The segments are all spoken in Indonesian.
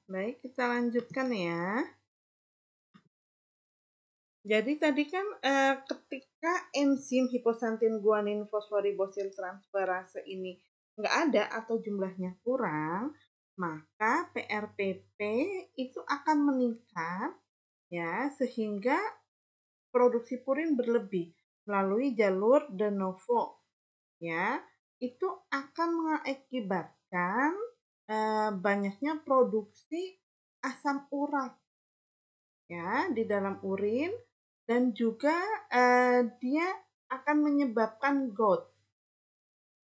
Baik, kita lanjutkan ya. Jadi tadi kan ketika enzim hipoxantin guanin fosforibosil transferase ini nggak ada atau jumlahnya kurang, maka PRPP itu akan meningkat ya sehingga produksi purin berlebih melalui jalur de novo ya. Itu akan mengakibatkan banyaknya produksi asam urat ya di dalam urin dan juga dia akan menyebabkan gout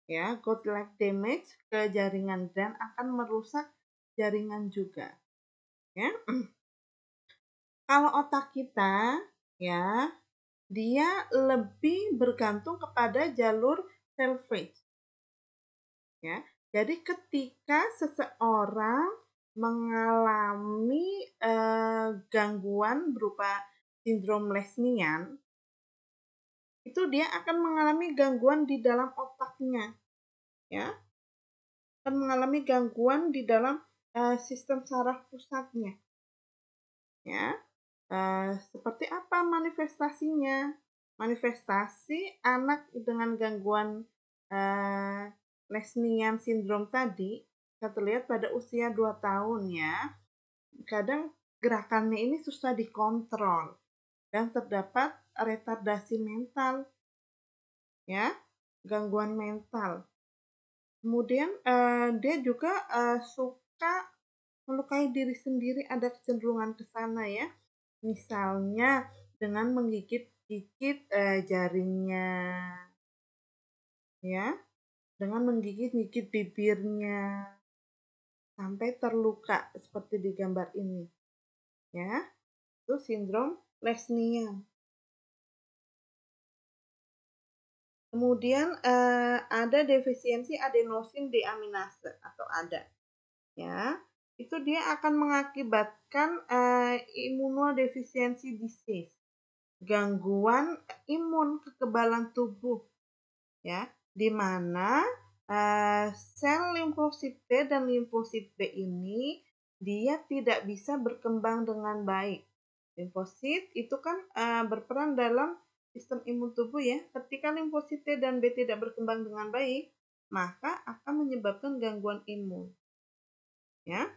ya, gout like damage ke jaringan dan akan merusak jaringan juga ya. Kalau otak kita ya, dia lebih bergantung kepada jalur salvage ya. Jadi ketika seseorang mengalami gangguan berupa sindrom Lesnian, itu dia akan mengalami gangguan di dalam otaknya, ya, akan mengalami gangguan di dalam sistem saraf pusatnya, ya. Seperti apa manifestasinya? Manifestasi anak dengan gangguan Lesnian syndrome tadi bisa terlihat pada usia 2 tahun ya. Kadang gerakannya ini susah dikontrol dan terdapat retardasi mental ya, gangguan mental. Kemudian dia juga suka melukai diri sendiri, ada kecenderungan ke sana ya. Misalnya dengan menggigit-gigit jaringnya ya, dengan menggigit-gigit bibirnya sampai terluka seperti di gambar ini ya. Itu sindrom Lesnian. Kemudian ada defisiensi adenosin deaminase atau ADA ya. Itu dia akan mengakibatkan immunodefisiency disease, gangguan imun kekebalan tubuh ya, di mana sel limfosit T dan limfosit B ini dia tidak bisa berkembang dengan baik. Limfosit itu kan berperan dalam sistem imun tubuh ya. Ketika limfosit T dan B tidak berkembang dengan baik, maka akan menyebabkan gangguan imun. Ya.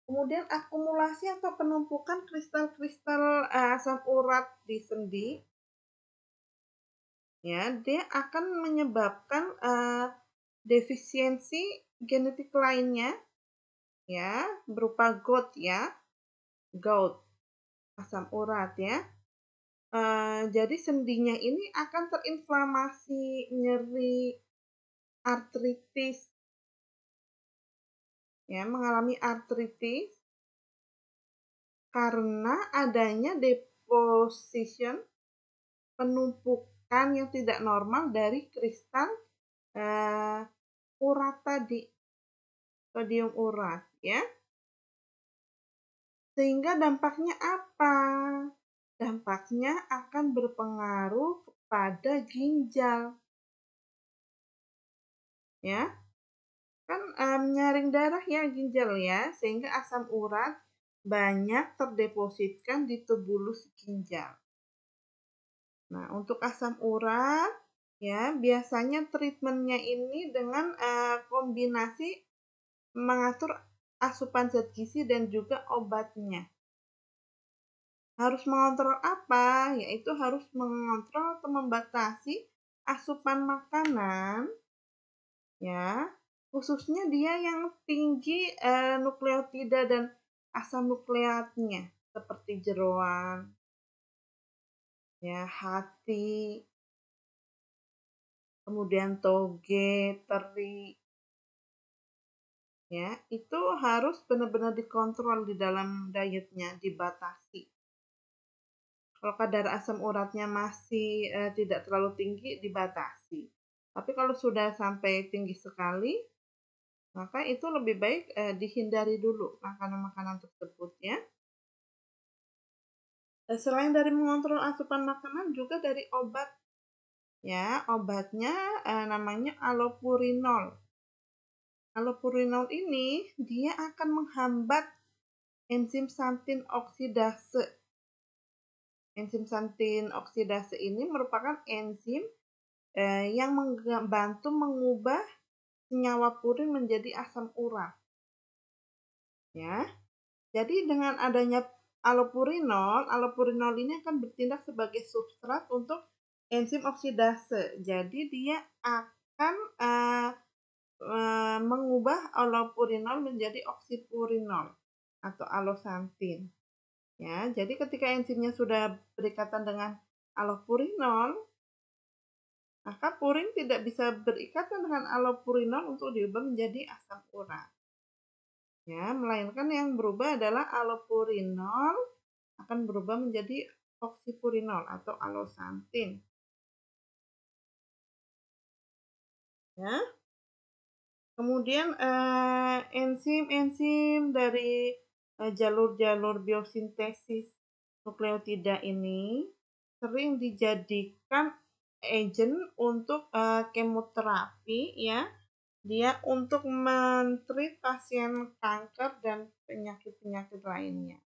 Kemudian akumulasi atau penumpukan kristal-kristal asam urat di sendi, ya, dia akan menyebabkan defisiensi genetik lainnya, ya, berupa gout ya, gout asam urat ya. Jadi sendinya ini akan terinflamasi, nyeri, artritis, ya, mengalami artritis karena adanya deposition, penumpukan yang tidak normal dari kristal urat tadi, sodium urat ya. Sehingga dampaknya apa? Dampaknya akan berpengaruh kepada ginjal. Ya. Kan menyaring darah ya ginjal ya, sehingga asam urat banyak terdepositkan di tubulus ginjal. Nah, untuk asam urat ya biasanya treatmentnya ini dengan kombinasi mengatur asupan zat gizi dan juga obatnya. Harus mengontrol apa? Yaitu harus mengontrol atau membatasi asupan makanan ya, khususnya dia yang tinggi nukleotida dan asam nukleatnya seperti jeroan, ya, hati, kemudian toge, teri, ya, itu harus benar-benar dikontrol di dalam dietnya, dibatasi. Kalau kadar asam uratnya masih tidak terlalu tinggi, dibatasi. Tapi kalau sudah sampai tinggi sekali, maka itu lebih baik dihindari dulu makanan-makanan tersebut ya. Selain dari mengontrol asupan makanan juga dari obat ya, obatnya namanya allopurinol. Allopurinol ini dia akan menghambat enzim santin oksidase. Enzim santin oksidase ini merupakan enzim yang membantu mengubah senyawa purin menjadi asam urat. Ya. Jadi dengan adanya allopurinol ini akan bertindak sebagai substrat untuk enzim oksidase. Jadi dia akan mengubah allopurinol menjadi oksipurinol atau allosantin. Ya, jadi ketika enzimnya sudah berikatan dengan allopurinol, maka purin tidak bisa berikatan dengan allopurinol untuk diubah menjadi asam urat. Ya, melainkan yang berubah adalah allopurinol akan berubah menjadi oksipurinol atau allosantin. Ya. Kemudian enzim-enzim dari jalur-jalur biosintesis nukleotida ini sering dijadikan agent untuk kemoterapi, ya. Dia untuk men-treat pasien kanker dan penyakit-penyakit lainnya.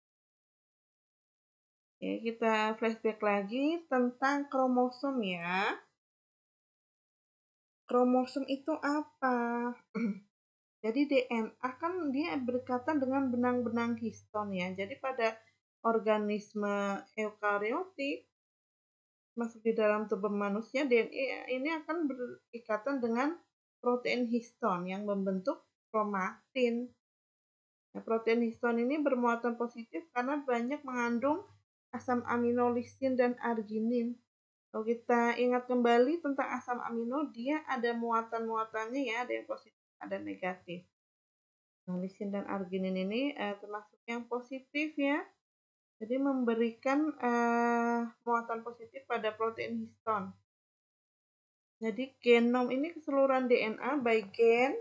Oke, kita flashback lagi tentang kromosom, ya. Kromosom itu apa? Jadi DNA kan dia berkaitan dengan benang-benang histon, ya. Jadi pada organisme eukariotik masuk di dalam tubuh manusia, DNA ini akan berikatan dengan protein histon yang membentuk kromatin. Nah, protein histon ini bermuatan positif karena banyak mengandung asam amino lisin dan arginin. Kalau kita ingat kembali tentang asam amino, dia ada muatan-muatannya, ya, ada yang positif, ada negatif. Nah, lisin dan arginin ini termasuk yang positif, ya. Jadi memberikan muatan positif pada protein histon. Jadi genom ini keseluruhan DNA baik gen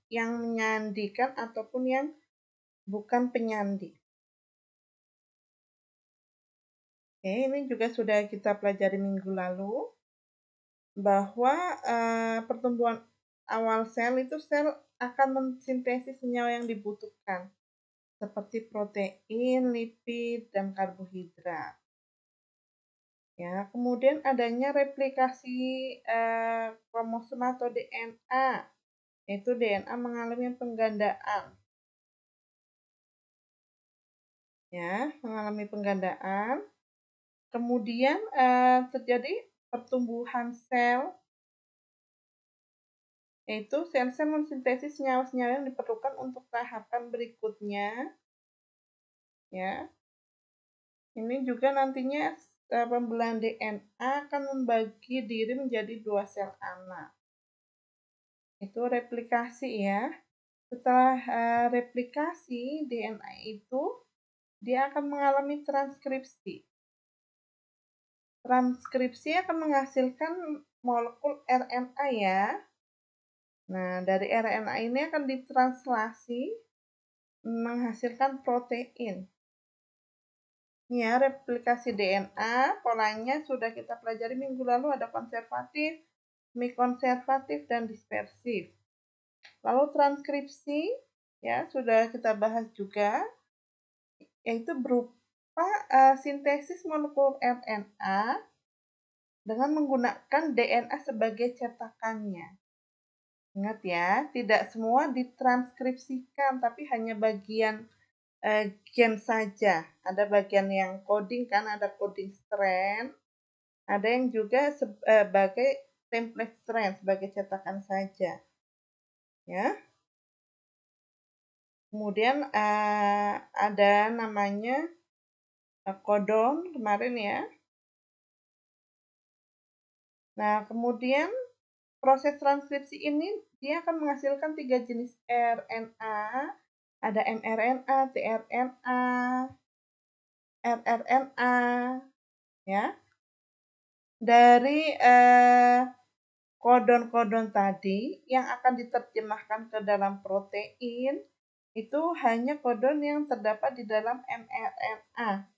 yang menyandikan ataupun yang bukan penyandi. Oke, ini juga sudah kita pelajari minggu lalu bahwa pertumbuhan awal sel itu sel akan mensintesis senyawa yang dibutuhkan seperti protein, lipid, dan karbohidrat. Ya, kemudian adanya replikasi kromosom atau DNA, yaitu DNA mengalami penggandaan. Ya, mengalami penggandaan. Kemudian terjadi pertumbuhan sel, yaitu sel-sel mensintesis senyawa-senyawa yang diperlukan untuk tahapan berikutnya. Ya, ini juga nantinya pembelahan DNA akan membagi diri menjadi 2 sel anak. Itu replikasi, ya. Setelah replikasi DNA itu, dia akan mengalami transkripsi. Transkripsi akan menghasilkan molekul RNA, ya. Nah, dari RNA ini akan ditranslasi menghasilkan protein. Ya, replikasi DNA, polanya sudah kita pelajari minggu lalu, ada konservatif, semi-konservatif, dan dispersif. Lalu transkripsi, ya, sudah kita bahas juga, yaitu berupa sintesis molekul RNA dengan menggunakan DNA sebagai cetakannya. Ingat, ya, tidak semua ditranskripsikan, tapi hanya bagian gen saja. Ada bagian yang coding, kan, ada coding strand, ada yang juga sebagai template strand, sebagai cetakan saja. Ya. Kemudian ada namanya codon kemarin, ya. Nah, kemudian proses transkripsi ini dia akan menghasilkan 3 jenis RNA, ada mRNA, tRNA, rRNA, ya. Dari kodon-kodon tadi yang akan diterjemahkan ke dalam protein itu hanya kodon yang terdapat di dalam mRNA.